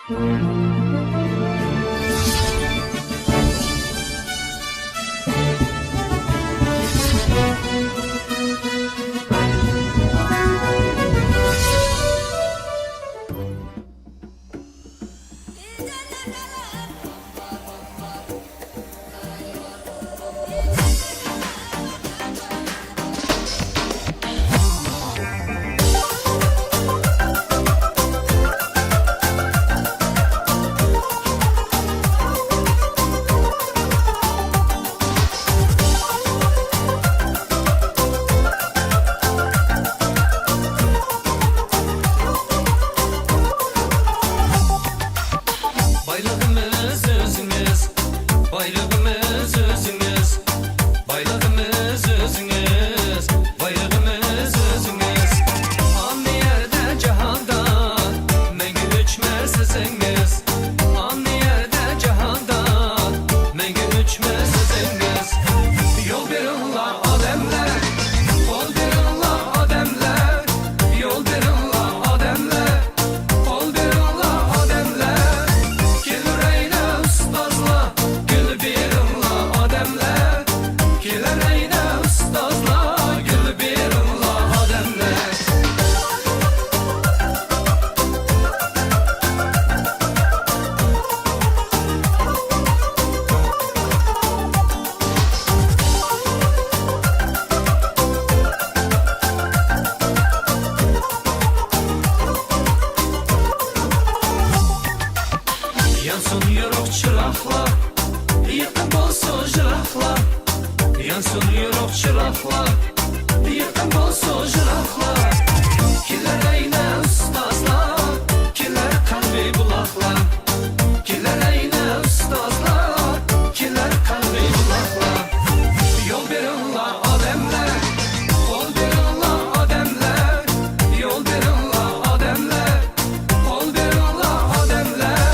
Yansın yoruk çıraqlar, yıqın bolsun jıraqlar. Yansın yoruk çıraqlar, yıqın bolsun jıraqlar. Kiler eyne ustazlar, kiler kalbi bulaqlar. Kiler eyne ustazlar, kiler kalbi bulaqlar. Yol verirlar ademler, ol verirlar ademler. Yol verirlar ademler, ol verirlar ademler.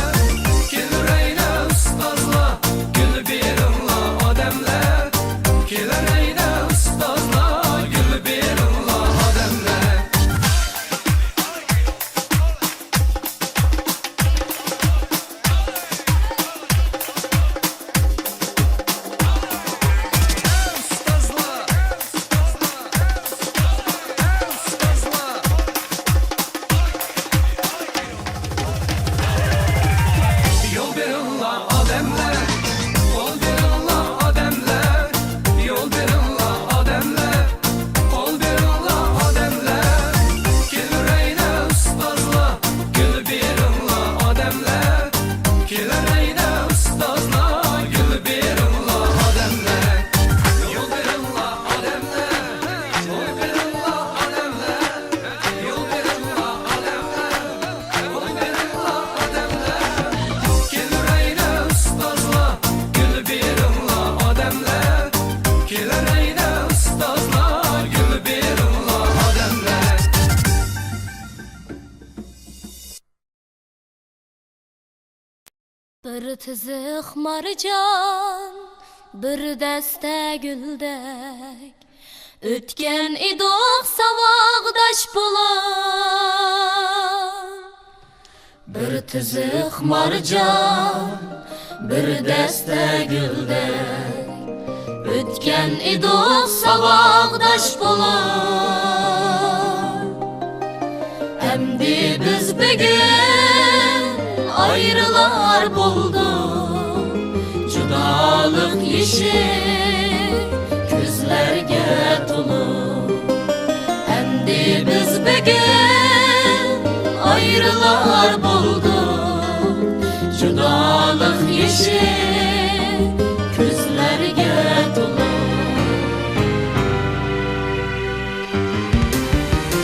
Bir tızıq marcan, bir dəstə güldək. Ötken idoq savaqdaş bulan. Bir tızıq marcan, bir dəstə güldək. Ötken idoq savaqdaş bulan. Əmdi biz bugün ayrılar buldu. Judalık yeşil gözlerge dolu. Endi biz bugün ayrılar buldu. Judalık yeşil gözlerge dolu.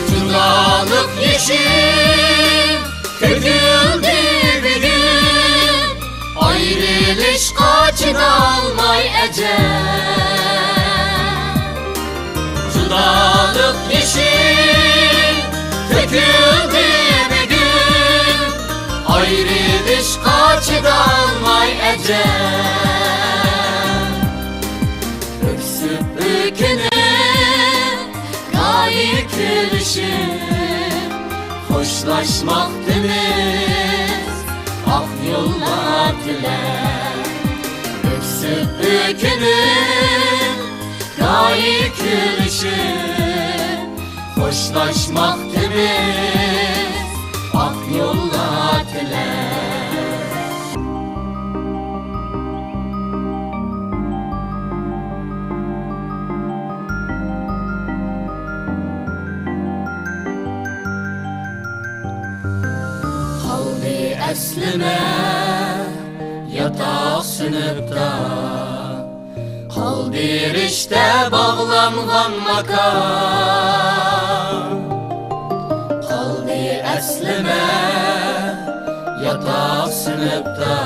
Judalık yeşil döküldü bir gün. Ayrılış kaçınılmay ecel. Judalık yeşil döküldü bir gün. Ayrılış kaçınılmay ecel. Öksüp ökünüp gayet gülüşüp hoşlaşmaktınız ak yo'llardilar. Öksüp bükünüp gayet gülüşüp hoşlaşmaktı biz ak yo'llardilar. Əslime yataq sınıfda qaldır işte bağlanğan makam. Qaldı əslime yataq sınıfda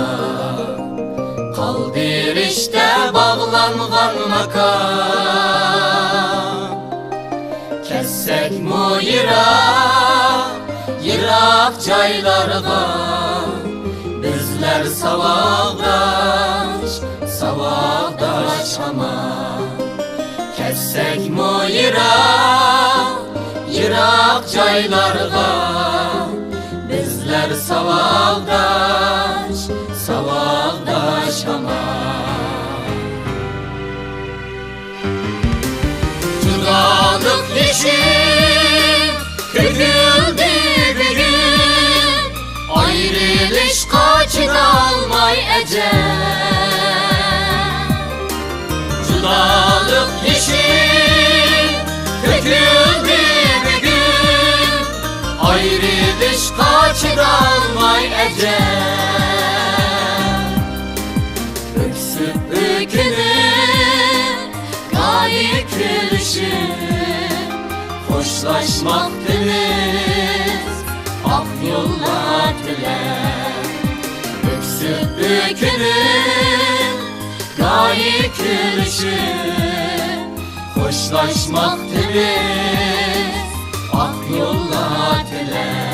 qaldır işte bağlanğan makam. Kessek mu yıraq caylarga bizler savaqdaş ama. Kessek mu yıraq caylarga bizler savaqdaş ama. Judalık yeşil töküldü bir gün, ayrılış kaçırılmay ecel. Judalık yeşil töküldü bir gün, ayrılış kaçırılmay ecel. Öksüp bükünüp gayet gülüşüp hoşlaşmaktı biz ak yo'llardilar. Öksüp bükünüp gayet gülüşüp hoşlaşmaktı biz ak yo'llardilar.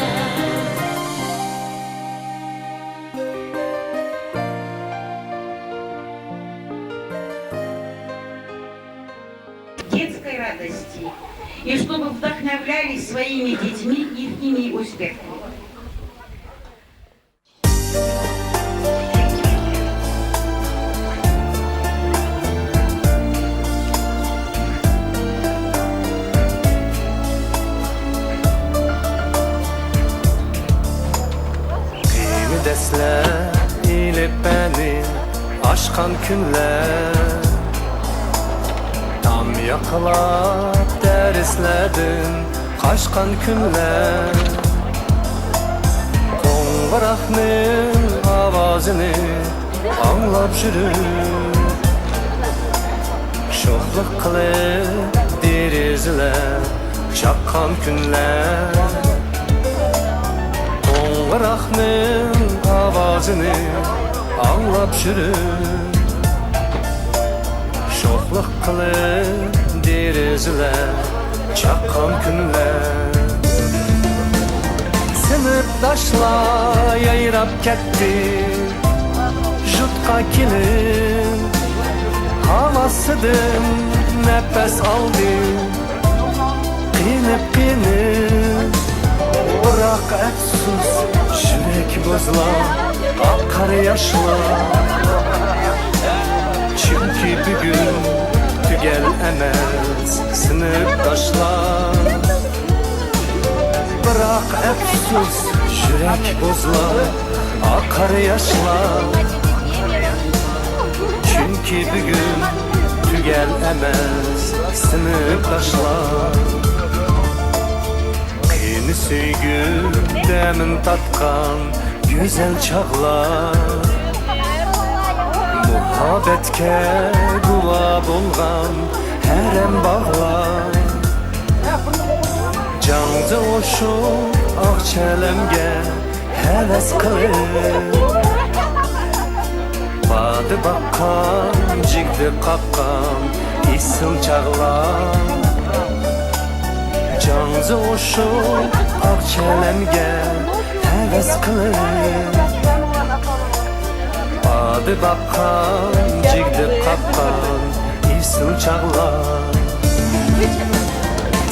Детской радости, и чтобы вдохновлялись своими детьми ихними успехами. Yeni desler ilip beni aşkan günler, tam yakılap derslerden kaçkan günler. Qo'ng'iroqning ovozini anglab yurib, sho'xlik qilib derazalar chaqqan kunlar. Qo'ng'iroqning ovozini anglab yurib, sho'xlik qilib derazalar chaqqan kunlar. Sinfdoshlar yayrab ketdi yurtqa kelib, havosidan nafas oldim qiynab. Biroq afsus yurak buzlar oqar yoshlar. Chunki bugun tugal emas sinfdoshlar. Biroq afsus yurak buzlar oqar yoshlar. Chunki bugun tugal emas sinfdoshlar. Qiyin sevgi demin tatkan güzel çağlar, muhabbetke guvoh bo'lgan harem bağlar. Canlı oşu akçelemge heves qilib, badi baqqan, jigdi qaqqan isim çağlar. Canlı oşu akçelemge heves qilib, badi baqqan, jigdi qaqqan isim çağlar.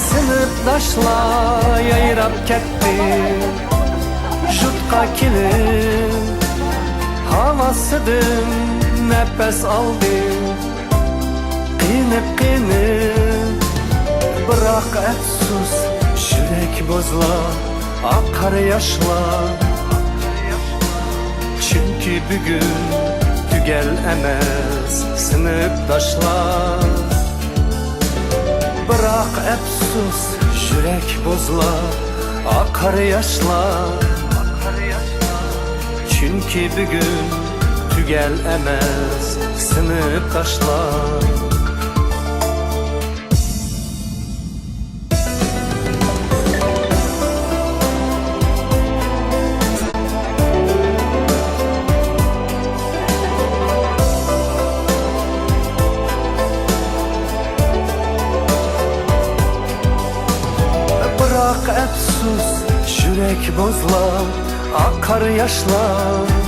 Sinfdoshlar yayrab ketdi yurtqa kelib, Asıdım nefes aldım Qinib Bırak efsus Yürek bozlar Akar yaşlar Çünkü bugün Tügel emez Sınıftaşlar Bırak efsus Yürek bozlar Akar yaşlar Çünkü bugün Tügel emez Sınıftaşlar Bırak efsus Yürek bozlar Akar yaşlar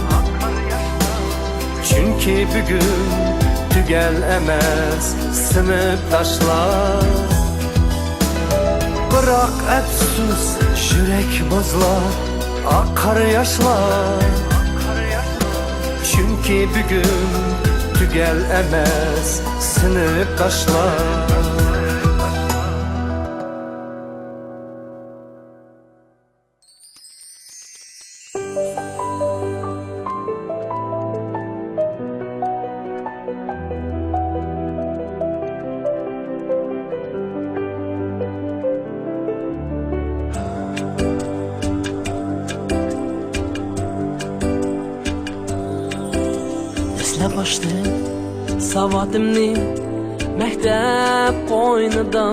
Çünkü bugün Tügel emez Sınıftaşlar Bırak efsus Yürek bozlar Akar yaşlar Çünkü bugün Tügel emez Sınıftaşlar Eslep açtım savatimni Mektep qo'ynida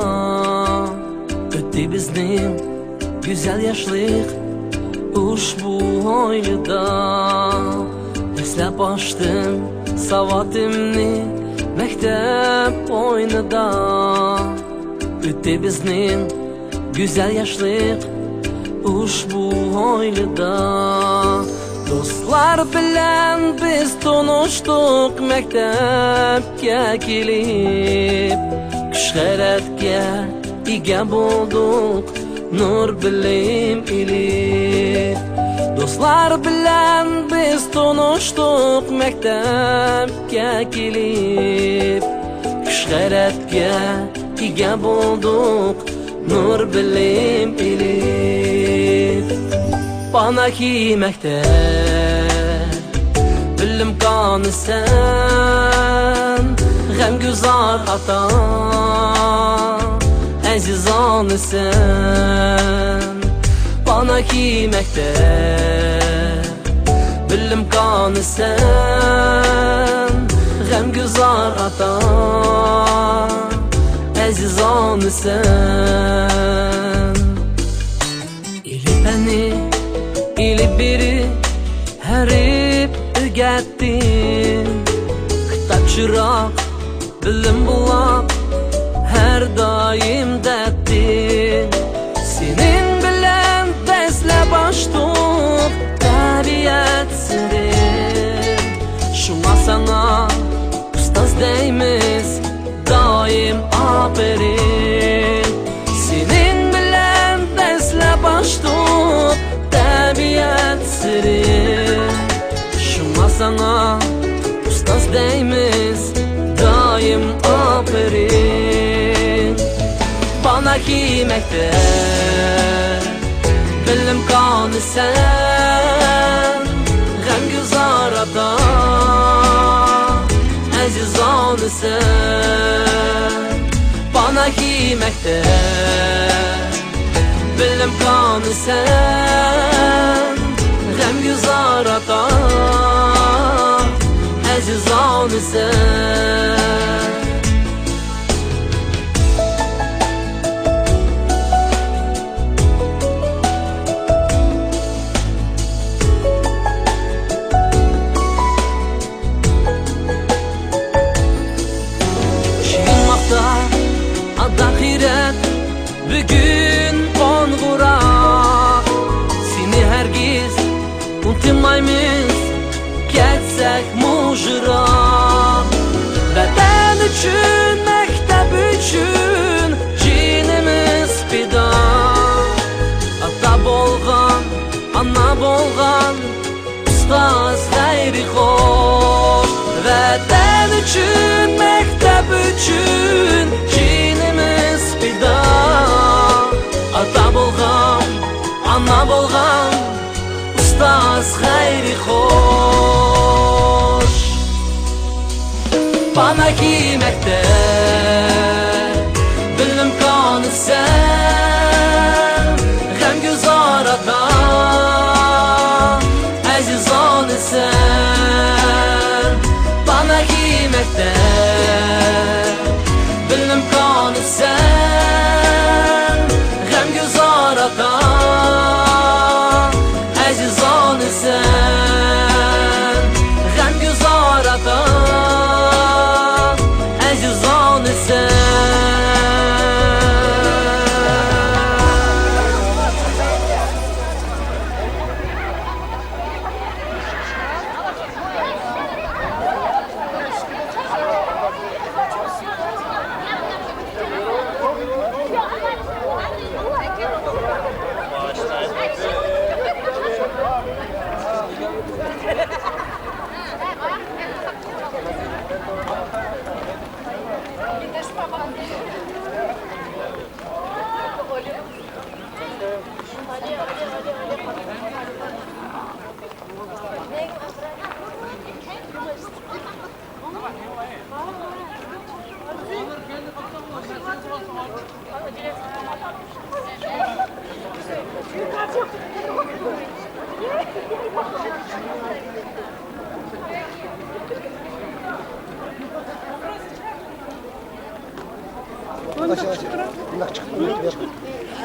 O'tdi bizning güzel yaşlık Ushbu oylada Eslep açtım savatimni Mektep qo'ynida O'tdi bizning güzel yaşlık Ushbu oylada Dostlar bilen biz tanıştık Mektepke kelip Kuş g'ayratga ega bo'ldik Nur bilim ilip Dostlar bilen biz tanıştık Mektepke kelip Kuş g'ayratga ega bo'ldik Nur bilim ilip Bana ki mektep Bilim kanı sen G'amguzar ata Azizanı sen Bana ki mektep Bilim kanı sen G'amguzar ata Azizanı sen İli beni İli biri herip ögettin Kitap çırak, bilim bulak Her daim dettin Senin bilen besle baştuk Teriyet sirin Şuna sana ustaz deymiz Daim aferin Senin bilen besle baştuk Tabiat siri Şuna sana ustaz deymiz Daim aferin Bana ki mektep Bilim kanı sen G'amguzar ata Azizanı sen Bana ki mektep Bilim kanı sen G'amguzar ata Azizanı sen Şirinmakta ad ahiret Bugün qo'ng'uroq Seni hergiz unutmaymiz Ketsek mujroq Vatan uchun, maktab uchun Jinimiz fido Ota bo'lgan, ona bo'lgan Ustaz xeyri xoş Vətən üçün, məktəb üçün Kinimiz fida Ata bolğam, ana bolğam Ustaz xeyri xoş Bana ki məktəb Bilim kanı sen Gəm güzar ata Əzizan sen Bana ki məktəb Bilim kanı sen Gəm güzar ata Əzizan sen Gəm güzar ata Əzizan sen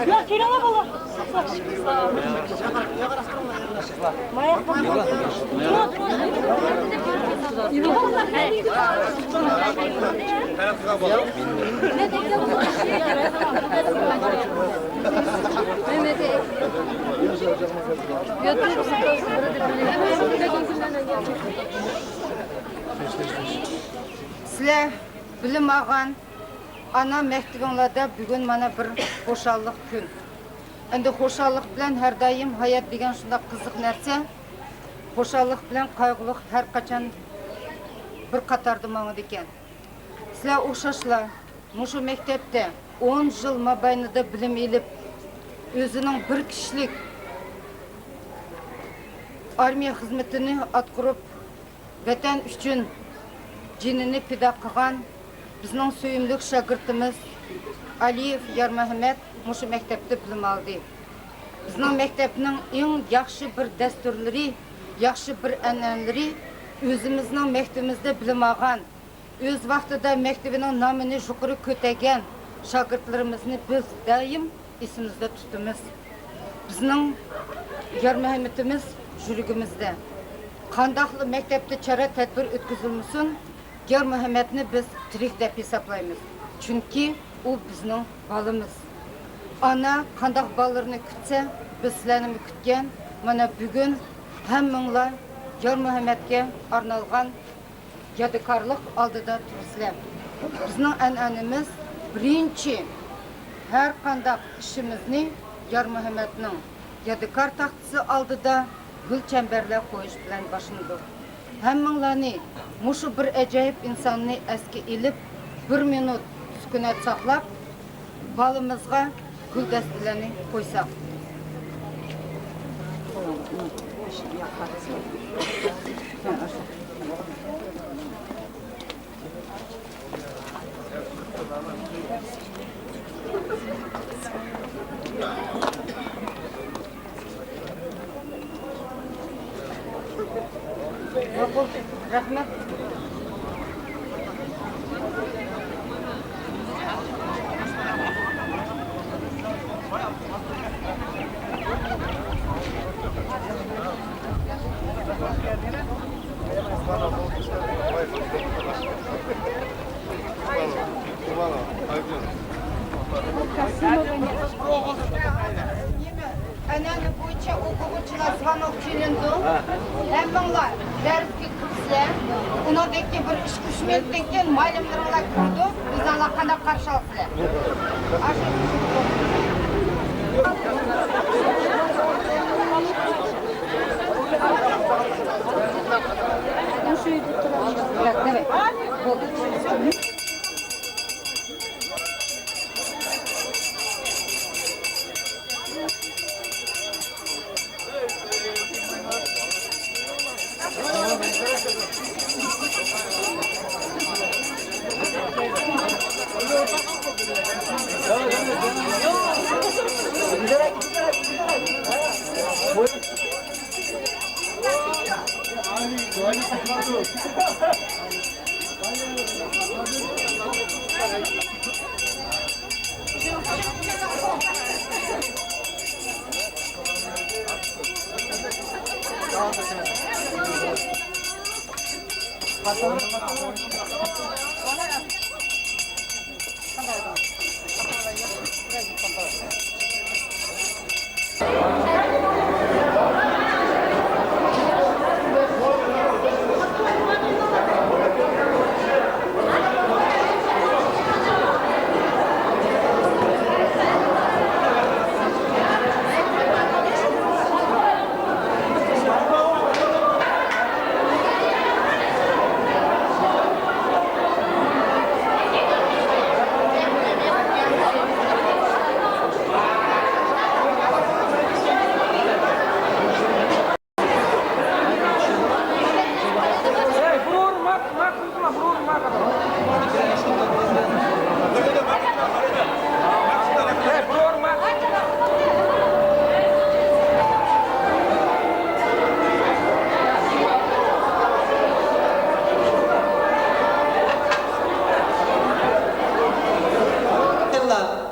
Ya kirala bala. Mayak bala. Sizler bilim ağan ana mektubuңlarda bugün mana bir hoşallık gün. Endi hoşallık bilen her daim hayat degen şunda kızık nerse, hoşallık bilen kaygılık her kaçan bir katardı maňyda eken. Sizler oşaşla, muşu mektepte 10 yıl mabaynida bilim elip, özünün bir kişilik armiya hizmetini atkurup, vatan üçün cinini pida kılgan bizning söyümlük şagirtimiz Aliyev Yarmahmet muşu mektepte bilim aldı. Bizning mektepning eng yaxshi bir dasturlari, yaxshi bir an'anaları özümüzning mektebimizde bilim algan, öz vaqtida mektebining nomini yuqori ko'targan shogirdlarimizni biz doim esimizde tutamiz. Bizning Yarmahmetimiz yuragimizda. Qandaqlı mektepte çara tedbir ötküzülmüşsün, Yarmahmetni biz tirik dep hesaplaymiz. Çünkü o bizning balımız. Ana qandaq ballarını kütse, biz sizlarni kütgen, mana bugün hammanglar Yarmahmetga arnalgan yadikarlık aldıda tursizlar. Bizning an'anamiz birinchi her qandaq işimizni Yarmahmetning yadikar taxtisi aldıda gül çemberler koyuş bilen başındır. Hammanglarni muşu bir acayip insanını eski ilip bir minut sükunet saklap balımızga gül destilerini koysak. Rahmet. Anneanne boyunca okuvchilar звонок kelindi. Hammanglar darsga kirsa, unadagi bir ish minutdan keyin muallimlaringlar kirdi. Bizlar qanday qarshi olsizlar? Şu uydu duralım. Bak, demek. Oldu.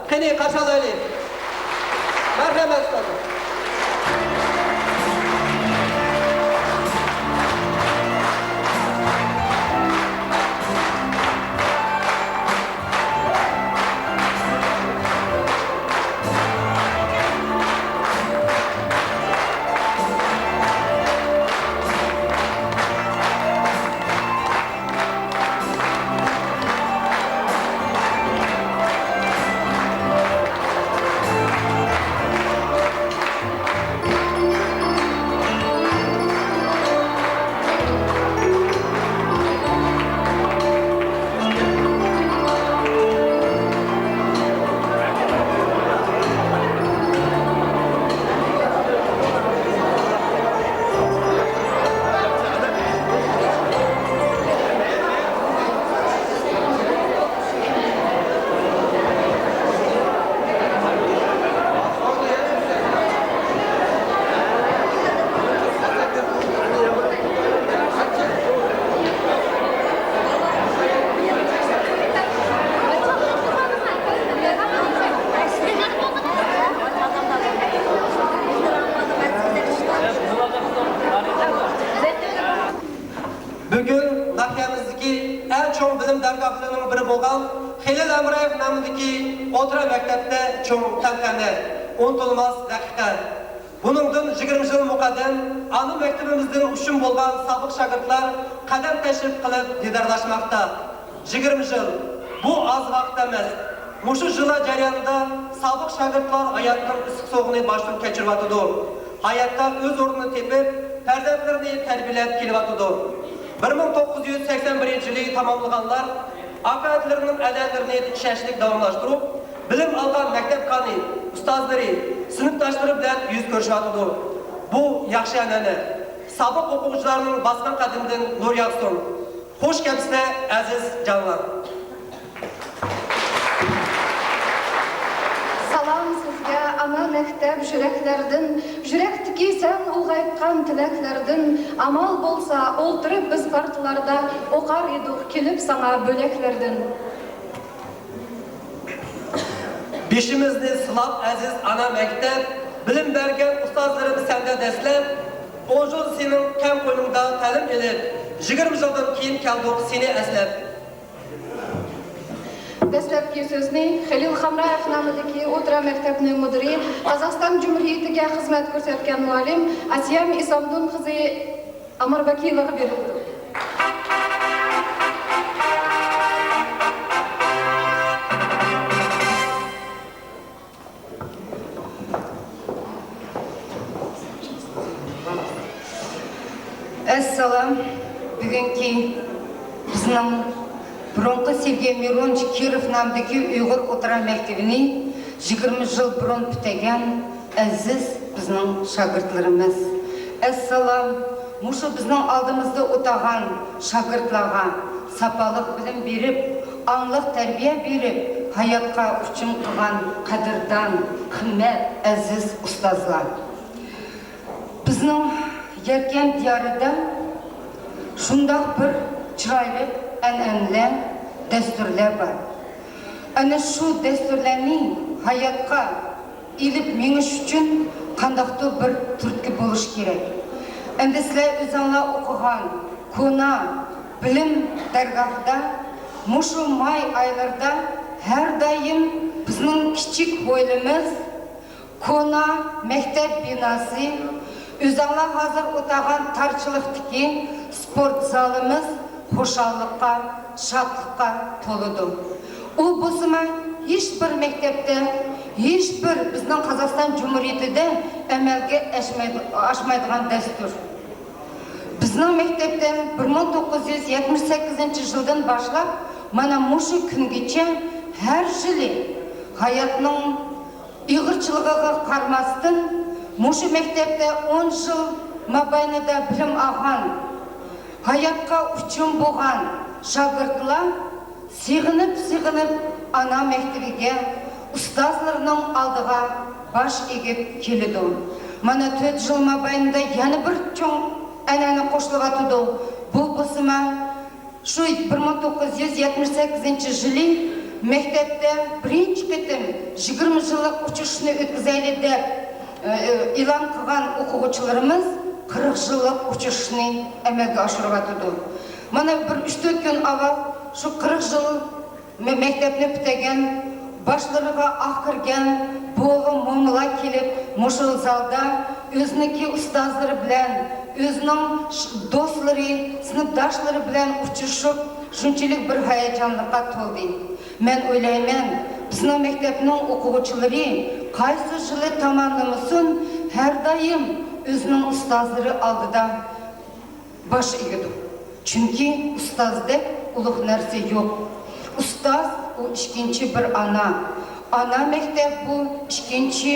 Kini kaçalayın. Merhamet olun. Bugün Nakiyamizdeki en çoğun bilim dergahlarının biri olan Hilal Emrayev namındaki Otra Mektep'te çoğun tantane, unutulmaz dakika. Bunundan 20 yıl muqaddam ana mektebimizden uşun bolgan sabık şagirdlar qadam teşrif kılıp didarlaşmakta. 20 yıl bu az vaqt emas. Muşu yıla jarayonida sabık şagirdlar hayatning ısık soğuğunu baştan keçirvatıdı. Hayatta öz ornunu tepip farzandlarini terbiyelep kelyapti. 1981 yılı tamamlaganlar akadlarının ədəllərini işləşlik davamlaşdırıb, bilim alğan məktəb qani, ustazları, sınıfdaşları bilan yüz görüşüyordu. Bu yaxşı ənənə. Sabıq oxucularının basqan qədimdən nur yağsın. Xoş gəlibsizlər, əziz canlar. Salam sizge ana mektep yüreklerden, yürekteki sen ulgaytkan tileklerden, amal bolsa oltırıp biz partilarda okar idik kelip sana böleklerden. Beşimizni sılap aziz ana mektep, bilim bergen ustazlarını sende deslep, 10 yıl senin kem koynunda talim edip, 20 yıldan keyin keldik seni eslep. Dastlabki so'zni Hilal Hamrayev nomidagi O'tra maktabining mudiri, Qozog'iston Jumhuriyatiga xizmat ko'rsatgan muallim Asiyam Isomdun qizi Amirbakiyevaga berildi. Assalom. бүгінгі біздің бұрынғы Сергей Миронович Киров намдығы ұйғыр отыра мектебіне 20 жыл бұрын бітеген әзіз біздің шагыртларымыз. Әссалам, мұшы біздің алдымызды отаған шагыртларға сапалық білім беріп, аңлық тәрбие беріп, hayatқа үшін қылған қадырдан, қымет, әзіз ұстазлар. Біздің еркен диярыда шундақ бір чырайлы әнәнлі дәстүрлер бар. Әні шу дәстүрлерні hayatқа иліп меңіш үшін қандақты бір түрткі болыш керек. Әнді сілер өзіңла оқыған, кона, білім дәргахда, мұшы май айларда әр дайым біздің кішік ойлымыз, кона, мектеп бинасы, өзіңла ғазыр отаған тарчылықтыки спорт залымыз қошалыққа, шатлыққа толыды. Ол босыма ешбір мектепте, ешбір біздің Қазақстан Жұмұриетіде әмәлге ашмайдыған дәстүр. Біздің мектептен 1978 жылдан башлап, мана мұшы күнгече әр жылы hayatның иғырчылығыға қармастын, мұшы мектепте 10 жыл мабайныда білім алған, hayatқа үшін болған шагыртлар сиғынып ана мектебіге ұстазларының алдыға баш егіп келеді. Мана 4 жыл мабайында яны бір чоң әнәні қошылыға туды. Бұл босыма шу 1978 жылы мектепте бірінші кетім 20 жылық ұчышыны өткізәйлі деп илан қылған оқуғычыларымыз 40 жылық ұчышыны әмәлге ашыруға туды. Мана бір 3-4 күн авал шу 40 жыл мектепні бітеген, башларыға ақ кірген, болы мұңыла келіп, мұшыл залда өзінікі ұстазлары білән, өзінің дослары, сыныпташлары білән ұчышып, шүнчілік бір хаяжанлыққа толды. Мен ойлаймын, біздің мектепнің оқуғычылары қайсы жылы тамамлымысын, әрдайым өзінің ұстазлары алдыда баш егеді. Чүнки ұстаздық ұлық нәрсе жоқ. Ұстаз бұл ішкенші бір ана. Ана мектеп бұл ішкенші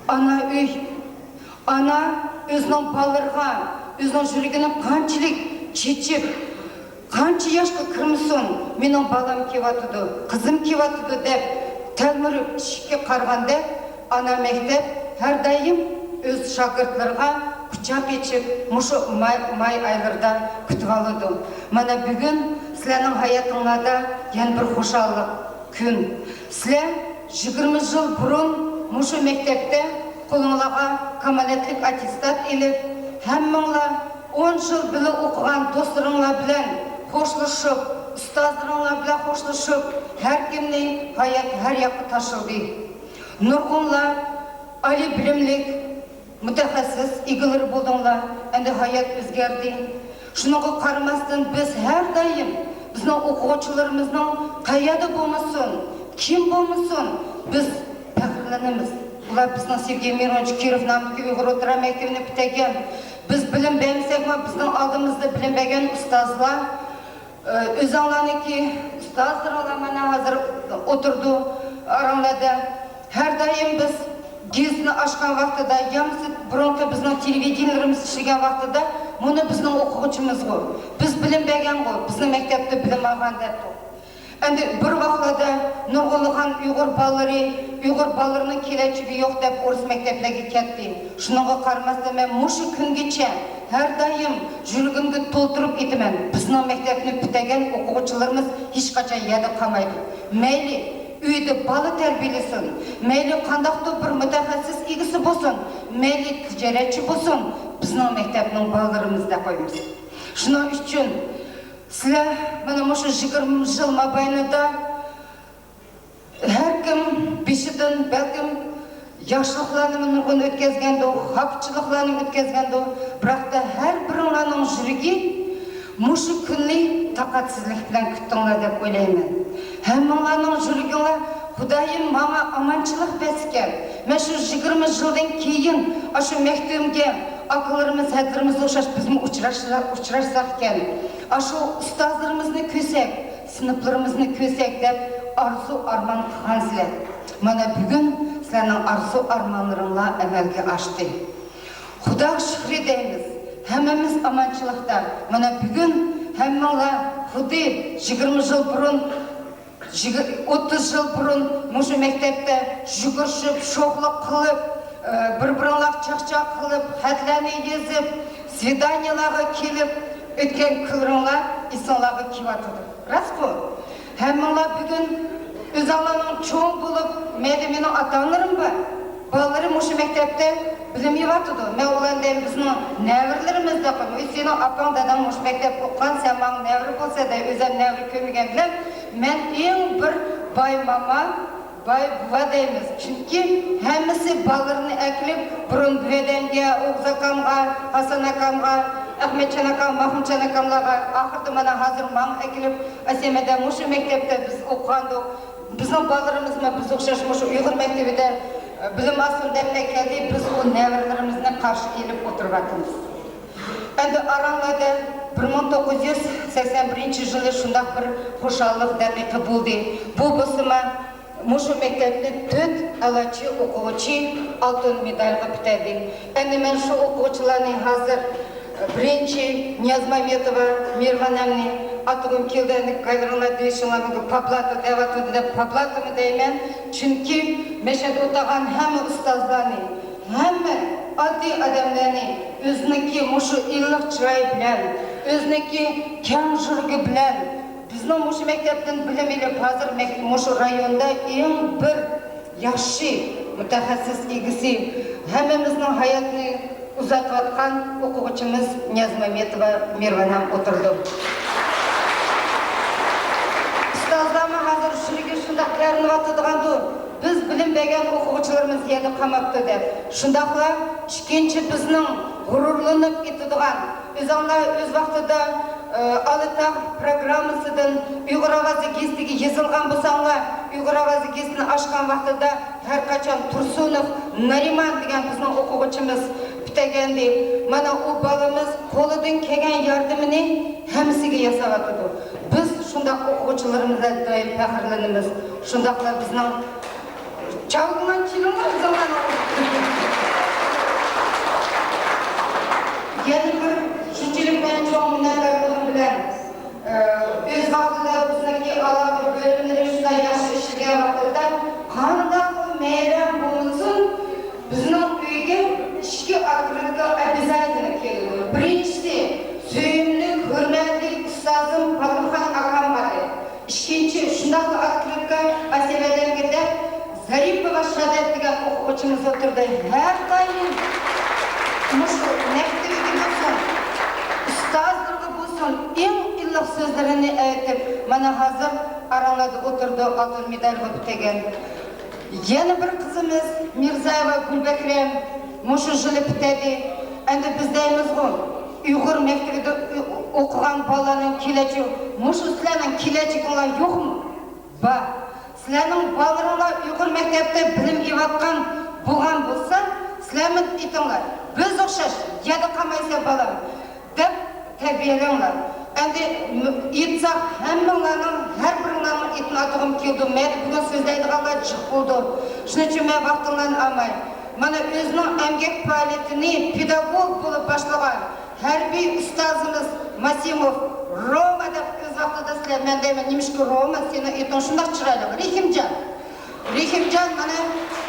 ана үй. Ана өзінің балырға, өзінің жүргенің қанчылық чечіп, қанчы яшқа кірмісін, менің балам кеватыды, қызым кеватыды деп, тәлміріп ішке қарғанда, ана мектеп әрдайым өз шагыртларға құчақ ечіп, мұшы май айларда күтіп алыды. Мана бүгін сіләнің hayatыңлада ян бір қошалық күн. Сілән 20 жыл бұрын мұшы мектепте қолыңлаға камалетлік аттестат еліп, әмміңла 10 жыл білі оқыған достырыңла білән қошлышып, ұстаздырыңла білән қошлышып, әркімне hayat әр яқы ташылды. Нұрғынла али білімлік mütəxəssis игілер болдыңла, әнді hayat өзгерді. Шынығы қармастын біз әр дайым, біздің оқуғычыларымыздың қаяды болмасын, кем болмасын, біз пәкірлініміз. Олар біздің Сергей Миронович Киров намдығы ұйғыр отыра мектебіне бітеген. Біз білім бәмсек ма, біздің алдымызды білім бәген ұстазла. Өз аңланы ки, ұстаздыр аламана ғазыр отырды араңлады. Әр дайым біз Кезіні ашқан вақтыда, ямсы бұрынғы біздің телевиденияларымыз ішілген вақтыда, мұны біздің оқуғычымыз ғой. Біз білім бәген ғой, біздің мектепті білім алған деп тұр. Әнді бір вақылада нұрғылыған ұйғыр балырының келечігі жоқ деп орыс мектеплігі кетті. Шыныңғы қармасты мен мұшы күнгече, әрдайым жүргімді толтырып етімен. Біздің мектепні бітеген оқуғычыларымыз ешқача еді қамайды. Мәйлі, үйді балы тәрбиелесін, мәйлі қандақты бір мүтәхәссіс егісі болсын, мәйлі тіжаретші болсын, біздің мектептің балаларымызда қоймыз. Шына үшін, сілі мұны мұшы 20 жыл мабайныда әркім бешідің, бәлкім яшылықланымын өткезгенді, хақчылықланымын өткезгенді, бірақ та әр біріңланың жүріге мұшы күнлі тақатсызлық білән күттіңла деп ойлаймын. Әміңланың жүргіңла Құдайым маңа аманчылық бәскен. Мен шу 20 жылдан кейін ашу мектебімге akıllarımız, hədlərimiz oxşaş bizim uçraşsaq ekan. Aşı ustazlarımızı kösək, sınıflarımızı kösək deb arzu arman qilgansizlar. Mana bugun sizlarning arzu armanlaringlar amalga oshdi. Xudoga shukr edamiz. Hammamiz amanchilikda. Mana bugun hammanglar xuddi 20 yil burun 30 yıl burun muşu mektepte jugurşup, şoqlıq qılıb, bir-birinlaq çaqçaq qılıb, xətlərini yazıb, svidaniyalara kelib, ötken kılırınlar insanlara kivatıdır. Rast bu. Həmmənlər bugün öz Allah'ın çoğun bulup, menin atanlarım var. Balaları muşu mektepte bilim yivatıdı. Men olan deyim bizim nevirlerimiz de koyum. Senin apan dadan muşu mektep okuyan, sen bana nevri olsa da özel nevri kömügen bilen, men en bir bay mama, bay buva deyimiz. Çünkü hemisi balalarını eklip, burun büvedenge, Oğuz akamga, Hasan akamga, Ahmetcan akam, Mahmutcan akamlarga, ahırda bana hazır man eklip, asemede muşu mektepte biz okuyandık. Bizim balalarımız biz okşaşmış Uyghur mektebide bilim asıl depte geldi, biz o nevrelerimizle karşı gelip oturvatımız. Endi aranlarda 1981 yılı şundak bir hoşallık daqiqi buldu. Bu basıma muşu mektepte 4 alaçı okuğuçı altın medalga bitirdi. Endi men şu okuğuçularını hazır birinci Niyazmametova Mirvanamni atığım kildi, kayırınlar değişimlerine paplatı devatı da paplatı mı deymen. Çünkü meşede otağan hem ustazlarını, hem adli adamlarını özneki muşu illik çırayı bilen, özneki kem jürgü bilen, bizim muşu mektepten bilim ile hazır muşu rayonda en bir yaxşı mütehassıs ilgisi, hemimizin hayatını uzatvatkan okuğuçumuz Niyazmametova Mirvanam oturdu. Ustazlarıma hazır şurigi şundaq kärinivatıdığandı. Biz bilinbegen okuğuçularımız yedi qamaptı deb. Şundaqla ikinci bizning gururlanıp etidigan. Özаңlar öz vaqtida Alıtaq programmasıdan Uyghur Avazı Gestiga yazılgan bolsаңlar, Uyghur Avazı Gestini açkan vaqtida her kaçan Tursunov Nariman degan bizning okuğuçumuz bitegendi. Mana o balamız qo'lidan kelgan yordamini hammasiga yasavatdi. Biz shundaq o'quvchilarimizga doim faxrlanamiz. Shundaqla bizning çalgılan çılgın zaman yana bir shunchalik men cho'ng minnatdorligim bilan o'z vaqtida bizniki alohida bo'limlar shunday yaxshi ishlagan vaqtida qandoq mayram bo'lsin bizning uyga ishga akriga обязательно keldi. Birinchisi suyimli, hurmatli ustozim Fatimxon akam bor. Ikkinchi shundoq akriga Asevadangida Zaripova Shadat degan o'quvchimiz o'tirdi. Har doim mushu maktabga bo'lsin, ustozlarga bo'lsin, eng illiq so'zlarini aytib, mana hozir aralarda o'tirdi, oltin medalga bitegan. Yana bir qizimiz Mirzayeva Gulbakram mushu yili bitadi. Endi biz deymiz-ku, Uyg'ur maktabida o'qigan bolaning kelajagi, mushu sizlarning kelajaginglar yo'qmi? Bor. Sizlarning bolalar Uyg'ur maktabida bilim olayotgan bo'lgan bo'lsa, sizlarni aytinglar. Biz o'xshash yada qolmaysa bolam deb tarbiyalanglar. Endi aytsak hammalarning har biringlarning aytini atog'im keldi. Men bugun so'zlaydiganlar jiq bo'ldi. Shuning uchun men vaqtimdan olmay. Mana o'zining emgak faoliyatini pedagog bo'lib boshlagan harbiy ustozimiz Masimov Roma deb o'z vaqtida sizlar men deyman, nimishki Roma seni ayting shundoq chiroyli. Rehimjon mana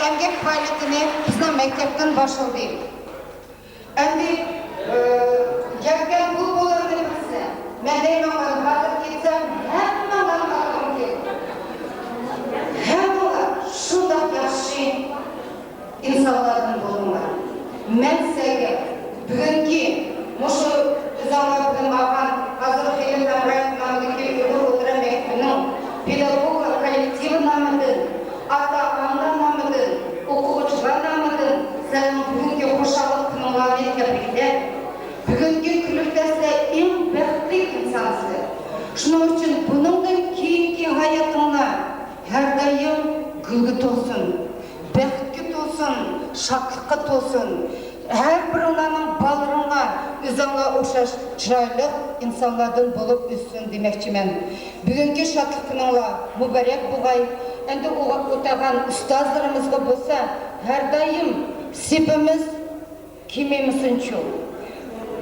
emgak faoliyatini bizning maktabdan boshladi. Endi yakkan bu bo'ladi bizga. Men deyman, hozir ketsam hammalarni aqlim keldi. Hammalar shundoq yaxshi insonlardan bo'linglar. Men sizga bugungi mushu o'zimlar bilan olgan hozir filmdan rayonimdagi Uyg'ur o'tira maktabining pedagog kollektivi nomidan, ota-onalar nomidan, o'quvchilar nomidan sizlarning bugungi xushallik kunlarini tabriklab, bugungi kuningizda eng baxtli insonsizlar. Shuning uchun buningdan keyingi hayotinglar har doim gulga to'lsin, baxtga to'lsin, shodlikqa to'lsin. Her biringlarning özüňle oxşaş çyraýly insanlardan bolup üssün demekçimen. Bugünkü şatlyk günüňle mübarek bulgay. Endi o'tagan ustozlarimizga bolsa, her daim sepimiz kimimizsinçu.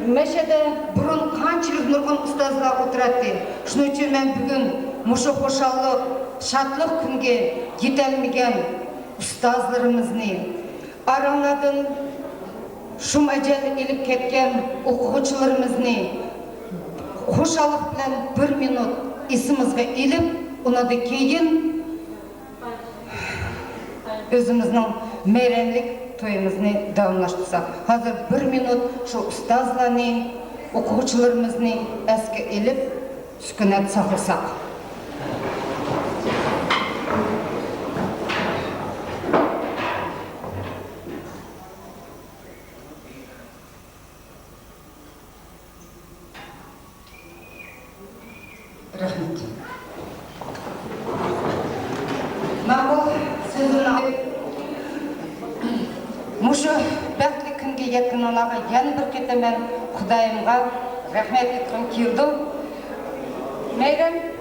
Meşede burun qançalik nurgun ustozlar oturadi. Şuning üçin men bugun muşu hoşallyk, şatlyk günge yetelmegen ustozlarimizni aranlardan şu majal elip ketken o'quvchilarimizni hoşallyk bilan 1 minut esimizga elip, unadan keyin özümüzün meyrenlik toyumuzni davamlaştırsak. Hazır 1 minut şu ustozlarni, o'quvchilarimizni esga elip, sükunet saqlasak. Rahmet. Mağul sözünü Muşu bəxtli күнге yetkin olağa yana bir kete men Xudayımga rahmet etkim keldi.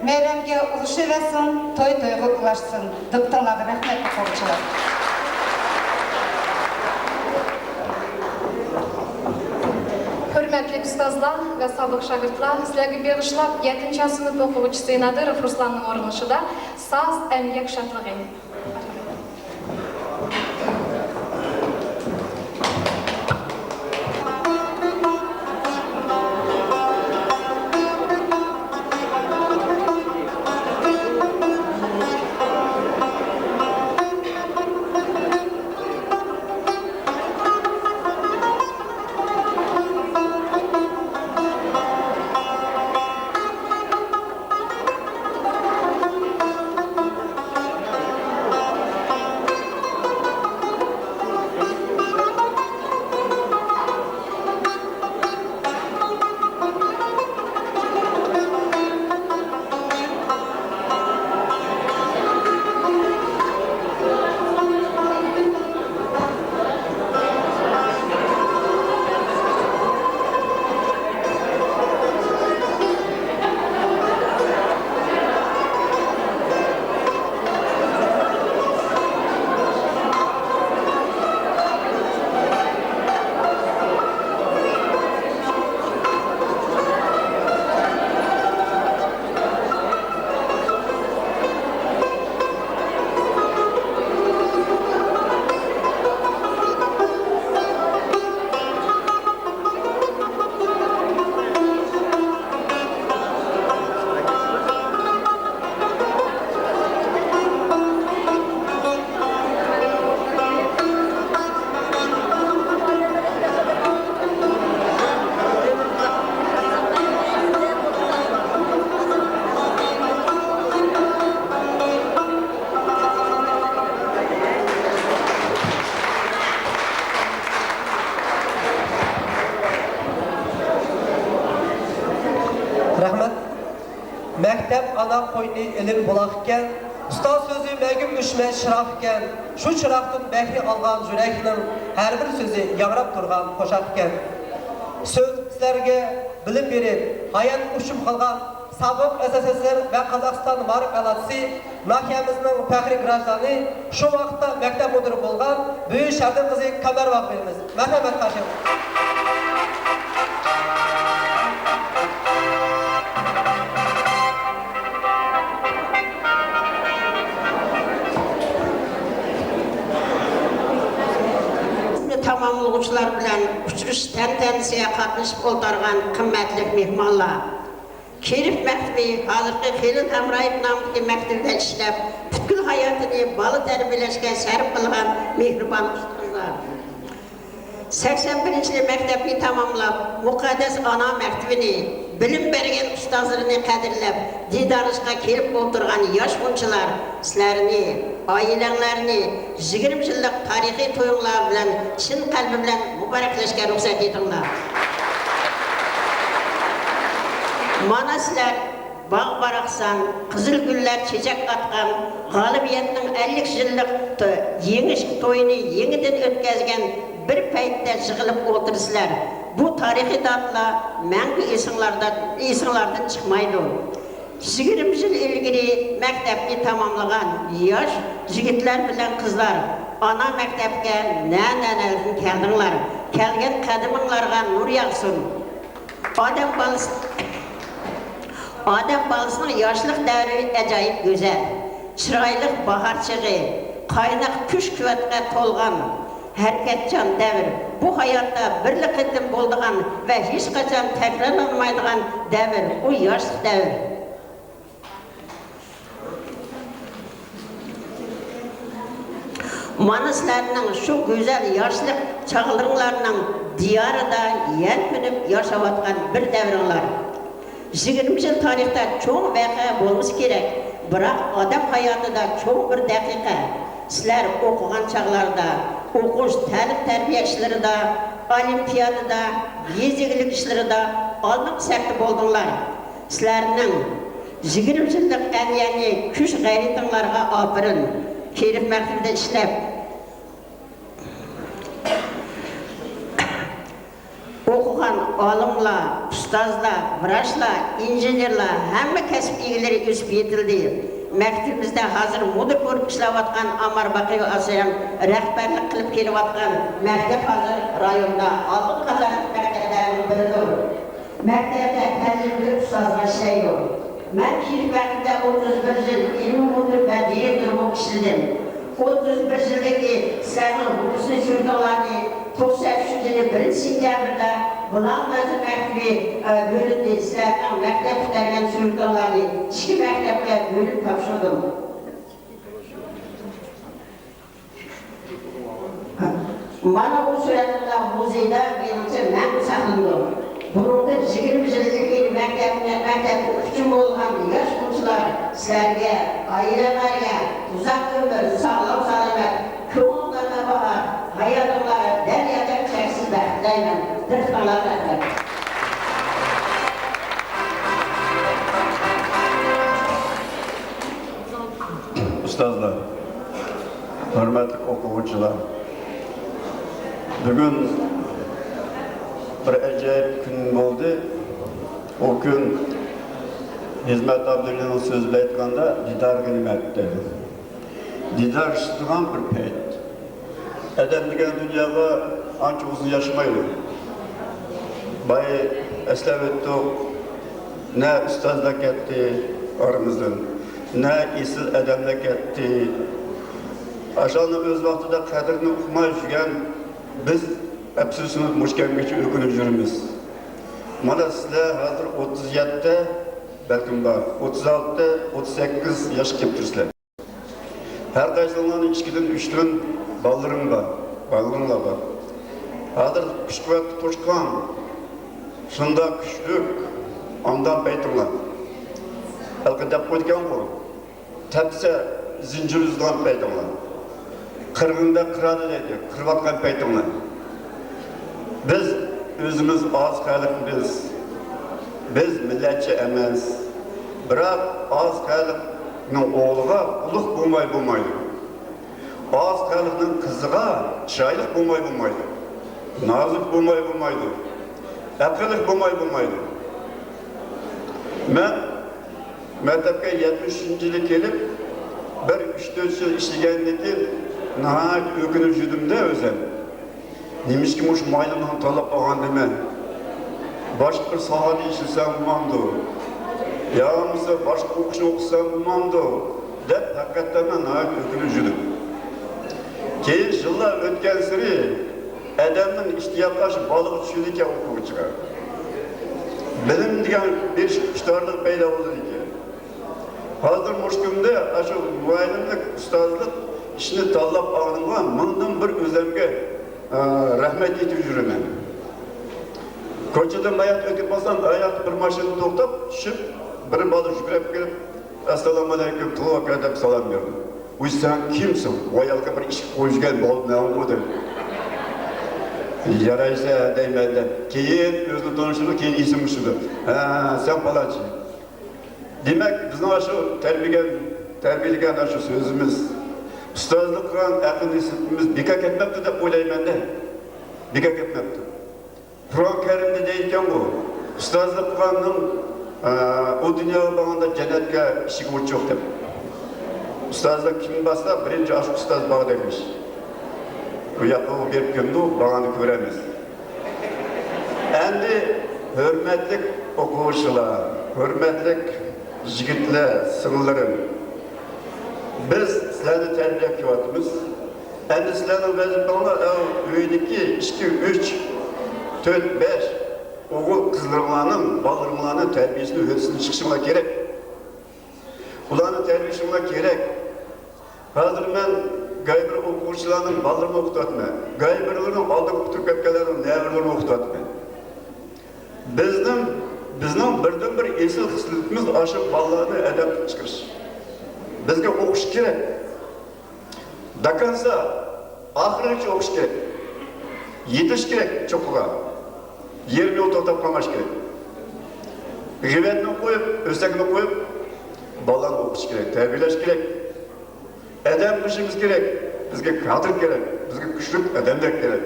Meyremge uluşı versin, toy toyga ulaşsın. Dıptınlağı rahmet qo'g'chilar. Hürmetli ustozlar ve sabık şagirdlar, sizlerge begişlap 7. sınıf o'quvchisi Nadirov Ruslanning o'rnishida saz emgak shatlig'i. Məktəb ana qoyni ilim bulaqkən, ustoz sözü məgüm düşmə şıraqkən, şu çıraqdan bəhri alğan jürəknin hər bir sözü yağrab durğan qoşaqkən. Söz sizlərə bilib verib, hayat uçub qalğan Sabıq SSSR və Qazaxstan Marif Əlatisi Nahiyəmizin fəxri qrajdanı şu vaxtda məktəb müdürü bolğan Böyük Şərdin qızı Kamer vaxt verimiz. Mərhəmət qarşı. Tamamlıqçılar bilan uçuruş təntanəsiyə qatnışıb oltarğan qimmatli mehmonlar. Kerif Məktibi hazırki Xelil Hamrayev namidagi maktabda ishlab, butkul hayotini bola tarbiyalashga sarf qilgan mehribon ustozlar. 81-yil maktabni tamomlab, muqaddas ona maktabini, bilim bergan ustozlarini qadrlab, didorishga kelib o'tirgan yosh o'quvchilar, sizlarni, oilalarini 20 yillik tarixiy to'yinglar bilan chin qalbi bilan muboraklashga ruxsat etinglar. Mana sizlar bog' baraqsan, qizil gullar chechak atgan, g'olibiyatning 50 yillik yenish to'yini yengidan o'tkazgan bir paytda yig'ilib o'tirsizlar. bu tarihi datla məngü esinglardan çıkmaydı. 20 yıl ilgili mektepni tamamlagan yaş jigitler bilen kızlar ana mektepke ne keldinglar. Kelgen kadiminglarga nur yağsın. Adam balısının yaşlıq dəvri acayip güzel. Çıraylık bahar çığı, kaynak küş küvetke tolgan, hareketcan devir. Bu hayatta birlik etim bolduğan ve hiç kaçan tekrarlanmaydıgan devir, o yaşlıq devir. Manıslarının şu güzel yaşlıq çağlarının diyarıda yer günüp yaşavatkan bir devrinler. 20 yıl tarihte çok vaka olmuş gerek. Bırak adam hayatı da çok bir dakika. Sizler okugan çağlarda, okuş, təlim terbiye işleri de, olimpiyada da, yezigilik işleri de almak sekti boldunlar. Sizlerinin 20 yıllık emniyeni küş gayretinlarga aferin. Kelip mektebde işlep. Okugan alımla, ustazla, vraçla, injenerla, hemme kesip ilgileri üsp yetildi. Mektebimizde hazır mudur korup işlevatkan Amar Bakıyo Asayan rehberlik kılıp gelivatkan mektep hazır rayonda altın kadar mekteplerin biridir. Mektepte tecrübeli ustazla şey yok. Ben Kirip mektebde 31 yıl ilmi mudur ve direktörüm işledim. 31 yıldaki sizlerin hukusunu sürdüğünlerdi. 93 yılı 1. sentyabrda Bulan Nazım Mektebi bölündü. Sizlerden mekteplerden sürdüğünlerdi. 2 mektepte bölüp kapşırdım. Bana bu süreçte muzeyde benimce ben saklandım. Burada 20 yıllık mektep için bulunan yaş kumçular sizlerge, ailelerge, uzak ömür, sağlam sağlamak, kıvımlarına bahar, hayatımları deryacak çeksiz dertleymen, tırtmalar dertler. Ustazlar, hürmetli okuvchilar, bugün bir acayip gün oldu. O gün Hizmet Abdülhamid'in sözü aytganda didar günü dedi. Didar iştigan bir peyt. Adam degan dünyada ancha uzun yaşamaydı. Bayı eslep ettik, ne ustazlık etti aramızdan, ne isil adamlık etti. Aşağının öz vaxtida qadrini uqmay жүрген biz hepsini muşkengeçi ökünüp жүрміз. Mana sizler hazır 37'de, belki var, 36'da, 38 yaş kelip turibsizlar. Her qaysilarının 2'den 3'ten ballarım var, ballarım var. Hazır kuş kuvvetli toşkan, şunda küçlük, ondan peytirlar. Belki dep koyduğun bu, tepse zincir uzgan peytirlar. Kırgında kıradı dedi, kırvatkan peytirlar. Biz özümüz az kalıqmiz. Biz milletçi emas. Biroq az kalıqning o'g'liga ulug' bo'lmaydi. Az kalıqning qiziga chiroyli bo'lmaydi. Nozik bo'lmaydi. Aqlli bo'lmaydi. Men maktabga 70-yili kelib, bir 3-4 yil ishlagandan keyin nihoyat o'kinib yurdim-da o'zim. Nemişki muş maylımdan talep ağan deme. Başka bir sahada işlesem bulmamdı. Yağımızda başka okuşunu okusam bulmamdı. Dep hakikaten ben nahit ökülücüdüm. Keyin yıllar ötken sürü adamın iştiyaklaşı balık düşürdükken okuğu çıkar. Benim diyen bir iştarlık peyda oldu ki. Hazır muşkumda aşı muaylimlik, ustazlık işini talep ağınıma mındım bir özlemge rahmet etip yürümen. Koçadan hayat ötüp basan, hayat bir maşını toktap, düşüp, bir balı şükrep gelip, Esselamu Aleyküm, Tılvak edip salam verdim. Bu sen kimsin? Oyalga bir iş koyuşken balık ne olmadı? Yaraysa değmeden, keyin özünü tanıştırdı, keyin isim uçurdu. Sen falançı. Demek bizim aşı terbiyeligen aşı sözümüz, ustazlık kılan akıl disiplinimiz bekak etmekti de oylayım ben de. Bekak etmekti. Kur'an-ı Kerim'de deyken bu. Ustazlık Kur'an'ın o dünyaya bağında cennetke işi uç yok deb. Ustazlık kim bassa birinci aşk ustaz bağı demiş. Bu yapı bir gündü bağını göremiz. Endi hürmetlik okuvuşular, hürmetlik yigitler, sığırlarım. Biz sizlerni terbiye kıyvatımız. Endi sizlerni vazifeler öydeki 2, 3, 4, 5 oğul kızlarının, balırmalarının terbiyesini öğretisini çıkışına gerek. Ulanın terbiyesine gerek. Hazır ben gaybir okuvuşularının balırını okutatma. Gaybirlerin aldık oturup etkilerin nevirlerini okutatma. Bizden birden bir esil hıslıkımız aşıp ballarını edep çıkırız. Bizge okuş gerek. Dakansa ahiretçi okuş gerek. Yetiş gerek çokuğa. Yerini otoqtab qolmash kerak. G'iybatni qo'yib, o'sakni qo'yib, bolani o'qish kerak, tarbiyalash kerak. Adam bo'lishimiz kerak. Bizga kadr kerak, bizga kuchli odamlar kerak.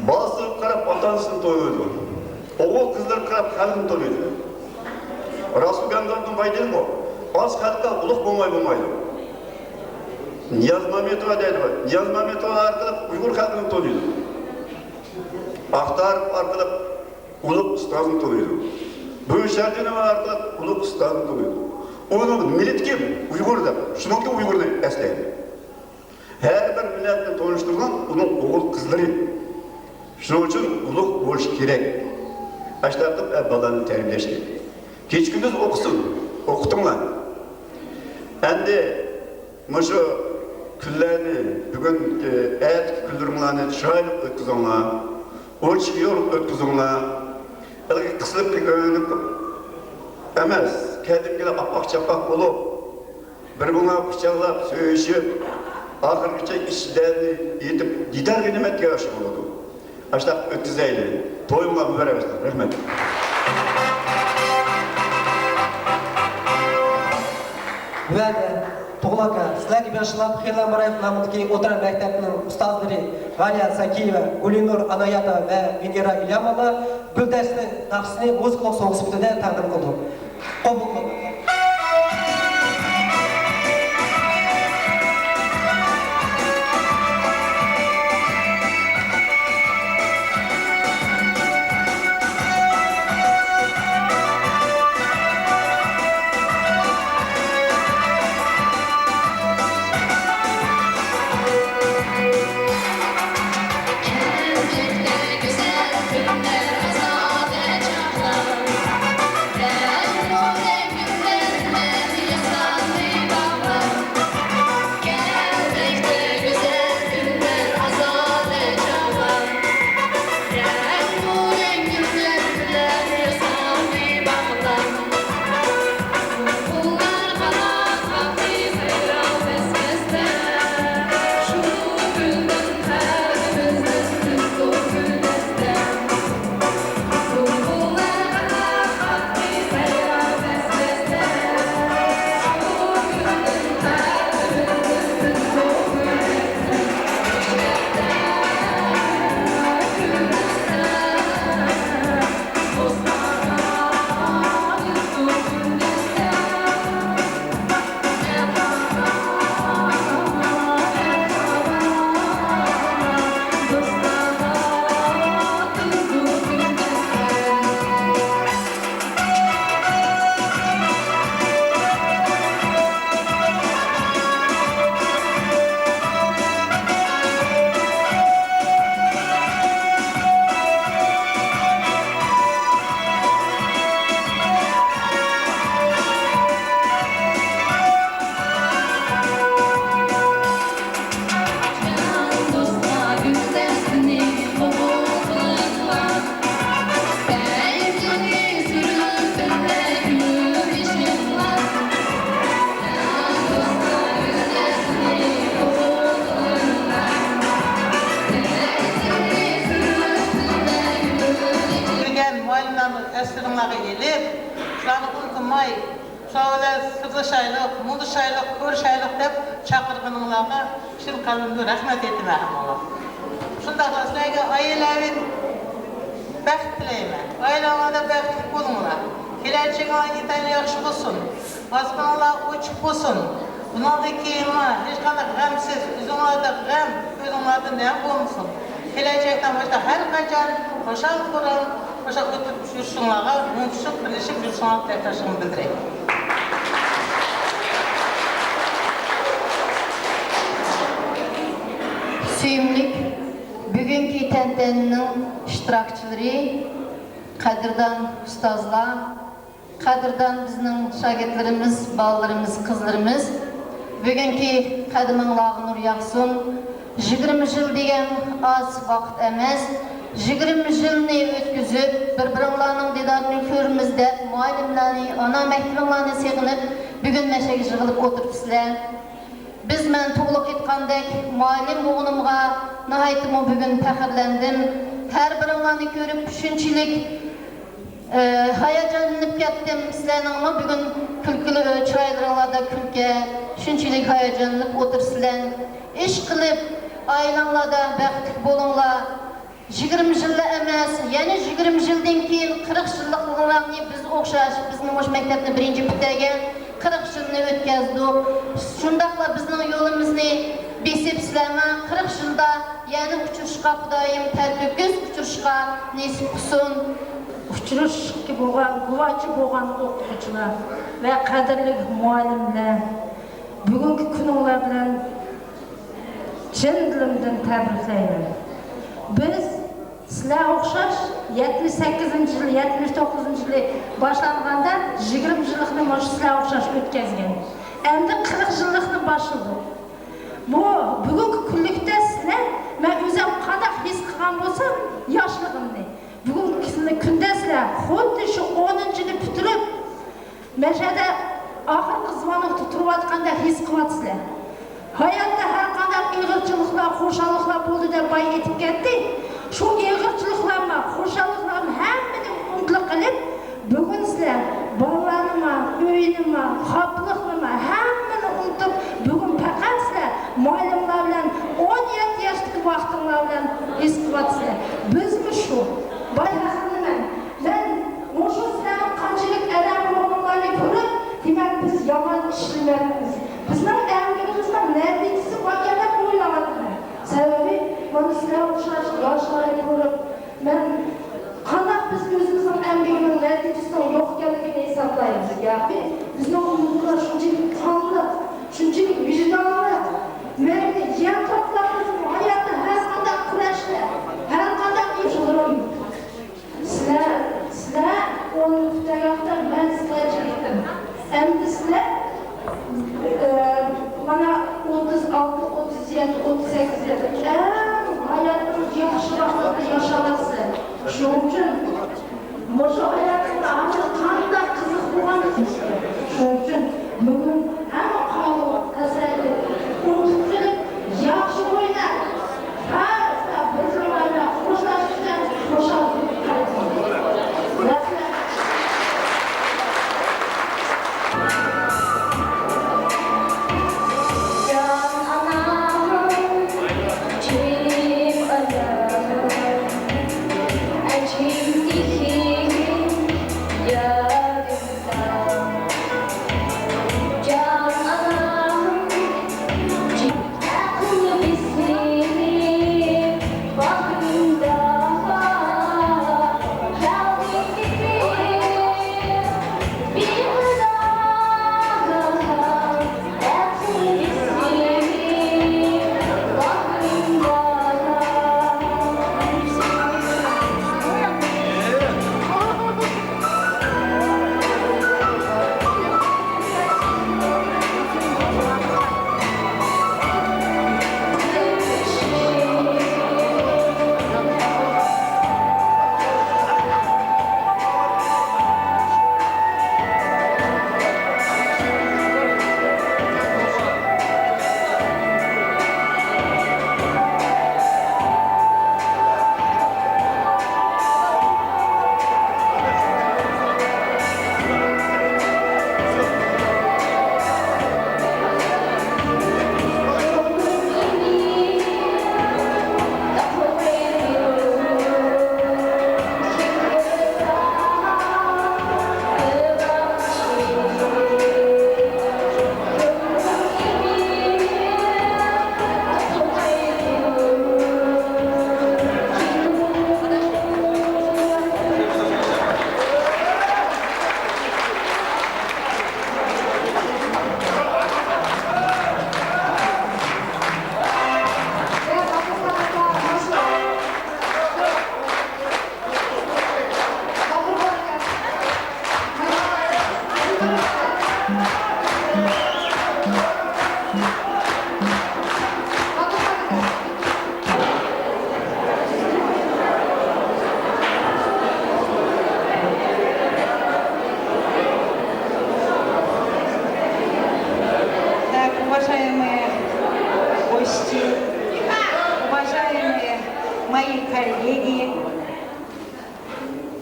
Bosib qarab ota-onasini to'ylaydi. O'g'il qizlar qarab qalbini to'ylaydi. Rasul Gandorning baytini oz xalqqa ulug' bo'lmaydi. Niyaz Mametova deydi. Niyaz Mametova orqali Uyg'ur xalqini to'ylaydi. Aktar arkalıp uluk ustazını toluyordu. Bu şartını arkalıp uluk ustazını toluyordu. Onun millet kim? Uygur'da. Şunun ki Uygur'da esneydi. Her bir milletle tanıştırılan onun oğul kızları. Şunun için uluk boş gerek. Açtırtıp balanı terbiyeleşti. Geç gündüz okusun. Okutunlar. Endi şu küllerini, bugün et küldürümlerini şahit ötküzünler. O çıkıyor ötküzünler. Elgi kısılıp bir öğrenip emez. Kendim gele apak çapak olup bir buna bıçaklap, söyüşüp ahırgıca işlerini yetip gider günemetke aşık oldu. Açtaq ötküzeyli. Toyumla mübarek rahmet. Ve Tuğlaka, sizlerle başlayıp Xeylan Barayev namındaki Oturan Mektep'nin ustazları Galiya Sakiyeva, Gulinur Anayata ve Venera İlyamova bu dersin tavsiyesini müzikal soğuk sütüde takdim kıldı. Kabul kıldı. Rahmet ettim Allah. Şunda sizlerge ailevi bəxt diləyimə. Ailələrdə bəxtlik olunlar. Gələcəyə gedən yaxşı olsun. Asmanlar uçuq olsun. Bundan keyin heç qanday qəmsiz, özünlərdə qəm, özünlərdə nə olmasın. Gələcəkdən başqa hər qaçan xoşal quran, xoşal ötüb yursunlarga mümkün birləşib yursunlar təkrarlaşını bildirək. Suyumlik bugünkü tantananın iştirakçıları, qadrdan ustozlar, qadrdan bizning shogirdlarimiz, bolalarimiz, qizlarimiz, bugünkü qadaminglarga nur yog'sin. 20 yil degan oz vaqt emas. 20 yilni o'tkazib, bir-biringlarning didorini ko'ramiz deb, muallimlarni, ona maktablarni seg'inib, bugun mashaga yig'ilib o'tiribsizlar. Biz men to'liq aytgandek, muallim o'g'limga nihoyatda bugun faxrlandim. Har biringlarni ko'rib, shunchalik hayajonlanib ketdim. Sizlarning bugun kulkili chiroylaringlarda kulka, shunchalik hayajonlanib o'tirsizlar. Ish qilib, oilanglarda baxtli bo'linglar. 20 yillar emas, yana 20 yildan keyin 40 yilliklarni biz o'xshash, bizning o'sha maktabni birinchi bitirgan 40 yilni o'tkazdik. Shundaqla bizning yo'limizni besibsizlarmi? 40 yilda yana uchrashishga Xudoyim tadbiqsiz uchrashishga nasib qilsin. Uchrashishga bo'lgan, guvochi bo'lgan o'quvchilar va qadrli muallimlar, bugungi kuninglar bilan chin dilimdan tabriklayman. Biz sizlar o'xshash 78-yil, 79-yil boshlanganda 20 yillikni mana sizlar o'xshash o'tkazgan. Endi 40 yillikni boshladik. Bu bugungi kunlikda sizlar men o'zim qanday his qilgan bo'lsam, yoshligimni. Bugungi kunda sizlar xuddi shu 10-yilni bitirib, mashada oxirgi zvonokda turayotganda his qilyapsizlar. Hayotda har qanday ig'irchiliklar, xo'shalliklar bo'ldi deb bay aytib ketdik. Shu ig'irchiliklarni, xo'shalliklarni hammani unutilib qilib, bugun sizlar bolalarni, uyini, xoplikni hammani unutib, bugun faqat sizlar muallimlar bilan 17 yoshlik vaqtinglar bilan his qilyapsizlar. Bizmi shu? Bayraxman. Men o'sha sizlarning qanchalik adam bo'lganlarini ko'rib, demak biz yomon ishlayapmiz. Bizning davrimizning natijasi bo'lganlar o'ylayapman. Sababi mana sizlar o'xshash yoshlarni ko'rib, men qanday biz o'zimizning amgimizning natijasining yo'q ekanligini hisoblaymiz. Gapi bizning umrimiz shunchalik qonli, shunchalik vijdonli. Meni yaqinlarimiz hayotda har qanday kurashlar, har qanday ishlar. Sizlar o'yin kutayoqda men sizlarga aytdim. Endi sizlar mana 36, 37, 38 yilda hayotimiz yaxshi vaqtda yashayapsiz. Shuning uchun o'sha hayotda qanday qiziq bo'lgan. Shuning uchun bugun hamma qavm tasavvur unutib yaxshi o'ynab, har bir bilan xo'shlashishdan xo'shalik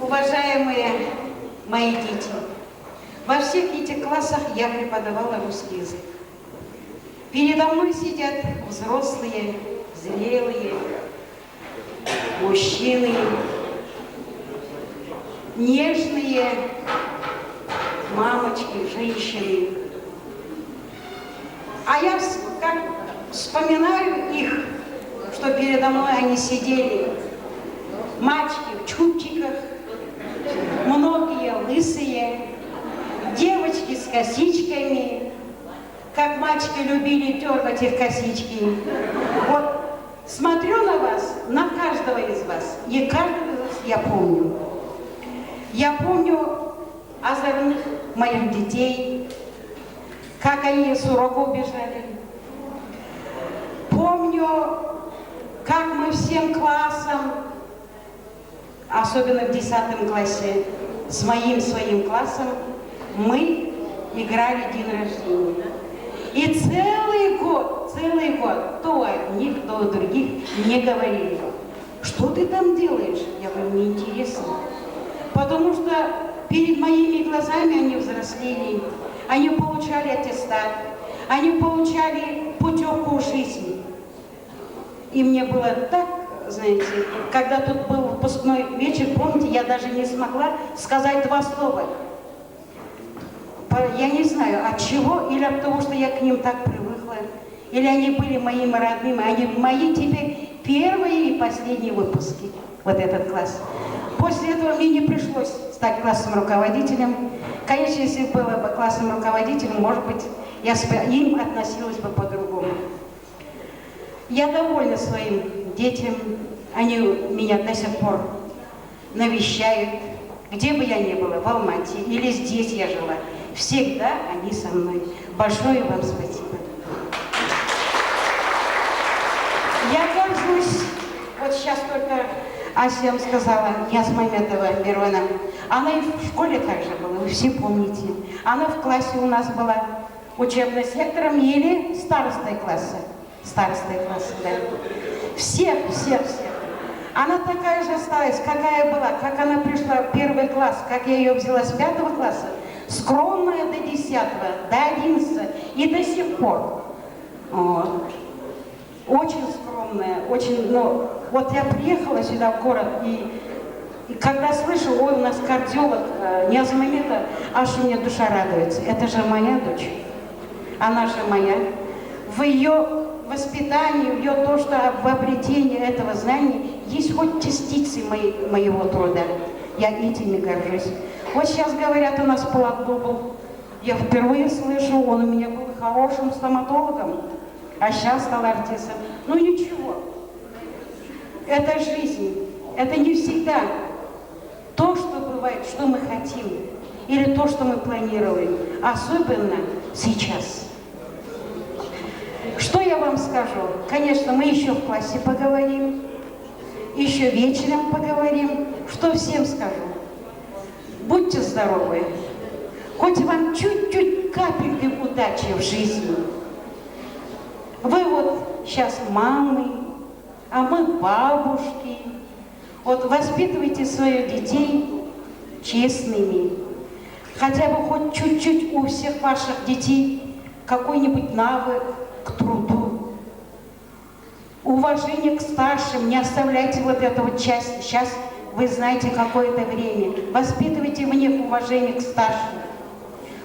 Уважаемые мои дети, во всех этих классах я преподавала русский язык. Передо мной сидят взрослые, зрелые, мужчины, нежные мамочки, женщины. А я как вспоминаю их, что передо мной они сидели, мальчики в чубчиках, многие лысые, девочки с косичками, как мальчики любили дергать их косички. Вот смотрю на вас, на каждого из вас, и каждого из вас я помню. Я помню озорных моих детей, как они с уроков бежали. Помню, как мы всем классом, особенно в 10 классе, с моим своим классом, мы играли день рождения. И целый год, то одних, то других не говорили. Что ты там делаешь? Я говорю, мне интересно. Потому что перед моими глазами они взрослели, они получали аттестат, они получали путевку в жизнь. И мне было так, знаете, когда тут был выпускной вечер, помните, я даже не смогла сказать 2 слова. Я не знаю, от чего, или от того, что я к ним так привыкла, или они были моими родными, они мои теперь первые и последние выпуски, вот этот класс. После этого мне не пришлось стать классным руководителем. Конечно, если было бы классным руководителем, может быть, я им относилась бы по-другому. Я довольна своим детям, они меня до сих пор навещают, где бы я ни была, в Алмате или здесь я жила. Всегда они со мной. Большое вам спасибо. Я горжусь, вот сейчас только Асия сказала, Ясмаметова Мирона, она и в школе также была, вы все помните. Она в классе у нас была учебным сектором или старостой класса. Старостой класса, да. Всех. Она такая же осталась, какая была, как она пришла в 1 класс, как я ее взяла с 5 класса. Скромная до 10, до 11 и до сих пор. Вот. Очень скромная, очень, ну, вот я приехала сюда в город, и когда слышу, ой, у нас кардиолог, Ниязмамета, аж у меня душа радуется. Это же моя дочь, она же моя. В ее воспитании, в ее то, что в обретении этого знания есть хоть частицы моего труда. Я этими горжусь. Вот сейчас говорят, у нас Пулат был. Я впервые слышу, он у меня был хорошим стоматологом, а сейчас стал артистом. Ну ничего. Это жизнь. Это не всегда то, что бывает, что мы хотим, или то, что мы планируем. Особенно сейчас. Что я вам скажу? Конечно, мы еще в классе поговорим, еще вечером поговорим. Что всем скажу? Будьте здоровы. Хоть вам чуть-чуть капельки удачи в жизни. Вы вот сейчас мамы, а мы бабушки. Вот воспитывайте своих детей честными. Хотя бы хоть чуть-чуть у всех ваших детей какой-нибудь навык к труду. Уважение к старшим. Не оставляйте вот эту вот часть. Сейчас вы знаете какое-то время. Воспитывайте в них уважение к старшим.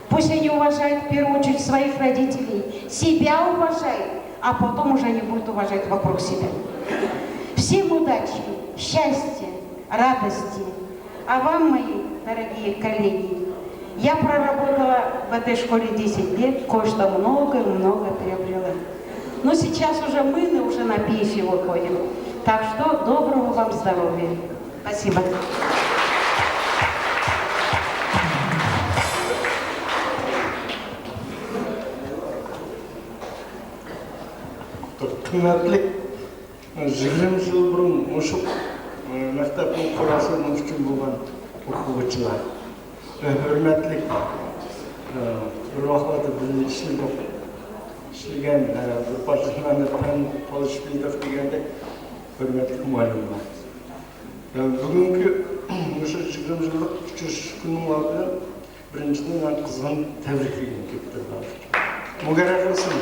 Пусть они уважают в первую очередь своих родителей. Себя уважают, а потом уже они будут уважать вокруг себя. Всем удачи, счастья, радости. А вам, мои дорогие коллеги, я проработала в этой школе 10 лет, кое-что много-много приобрела. Но сейчас уже мы уже на пенсию выходим. Так что доброго вам здоровья. Спасибо. Hürmetlik 20 yıl burun mushuk maktabning qurasini uchun bo'lgan o'quvchilar va hurmatli bir vaqtlarda birga ishlagan podshohlarni tan olishmaydi deganda hurmatli muallimlar. Bugungi o'sha 20 yıllık uçuş günün vardı. Birinciden ben kızgın tebrik edeyim keptirler. Mügerek olsun.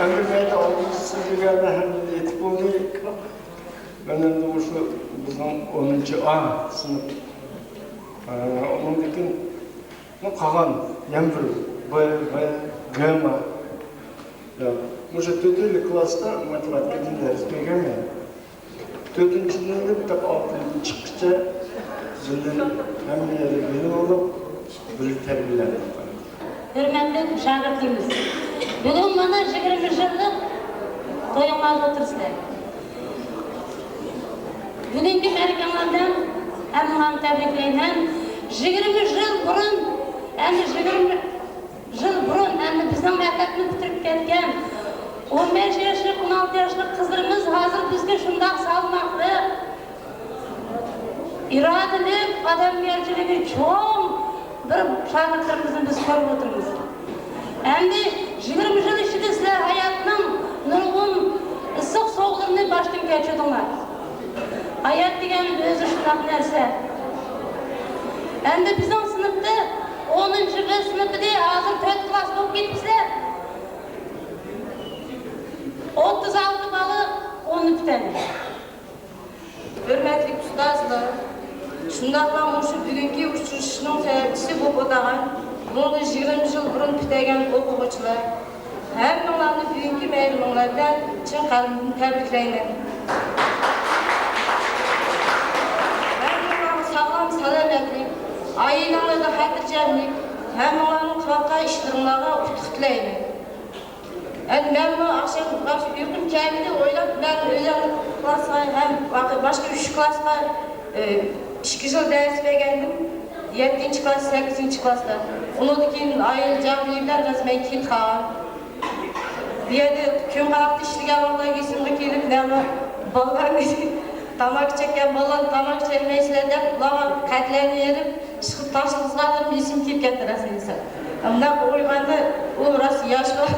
Ömrümde 6. sınıfı hem yetip oldu. Ben de bizim 10. A sınıf. Onun için kalan yemdir, gama. Может, 4. klasta matematikten ders vereceğim. 4. sınıfta tak 6. çıkışta zilden hem yeri benim olup bir terbiyelendim. Hürmetli şagirdimiz. Bugün bana 20 yıllık toyunmaz otursunlar. Bugünkü merkemandan hem tebrikleyin. 20 yıl burun, hem 20 yıl burun, hem bizim mektebini bitirip ketken 15 yaşlık, 16 yaşlık kızlarımız hazır bizge şundak salmaklı, iradeli, adamgerçiliği çoğun bir şagirdlerimizin biz görüp otururuz. Hem de 20 yıl içinde sizler hayatının nurgun, ısık soğuklarını baştan geçirdinler. Hayat degen özü şundak nerse. Hem de bizim sınıfta 10. sınıfı diye hazır 4 klas olup gitmişler. 36 balı 10 biten. Hürmetli ustazlar, şundaqla şu bugünkü uçuşunun sebepçisi bu odağın, bunu 20 yıl burun bitegen okuğuçular, hem onlarını bugünkü meylimonlardan çın kalbini tebrikleyinler. Hem onların sağlam salametlik, ailelerinde hatırcamlik, hem onların halka işlerimlerine utukleyinler. Ben bu akşam yurdum kendini oylap, ben özel klasla hem başka 3 klasla 2 yıl ders vergendim. 7. klas, 8. klasda. Onu keyin ayılacağım evler resmen kil kalan. Bir yerde küm kalktı işligen orada kesimde kelip, ben ballarını tamak çekken ballarını tamak çekmeysilerden kulağıma katlerini yerip, çıkıp taşınızga alıp isim kiyip getiresen insan. Ama oyganda o rast yaş var.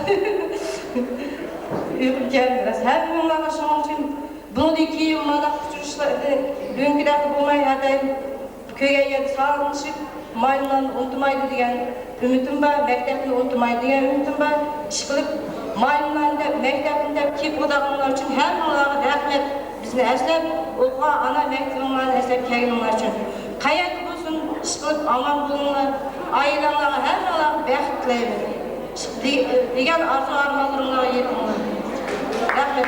Uykum geldi biraz. Hem onlarla şunun için bunu da 2 yıl bana uçuşlarda dünkü dakika bulmayı adayım köye geldi sağlanışıp maymunlarını unutmaydı diyen ümitim var, mektebini unutmaydı diyen ümitim var. Çıkılıp maymunlarında, mektebinde kip odağınlar için hem onlara rahmet bizni eslep, oğa ana mektebinlerini eslep keginler için. Kayat olsun, çıkılıp aman bulunlar, ailelerine hem onlara bəxt dileyim. Degen arzu armanlarına yetimler. Rahmet.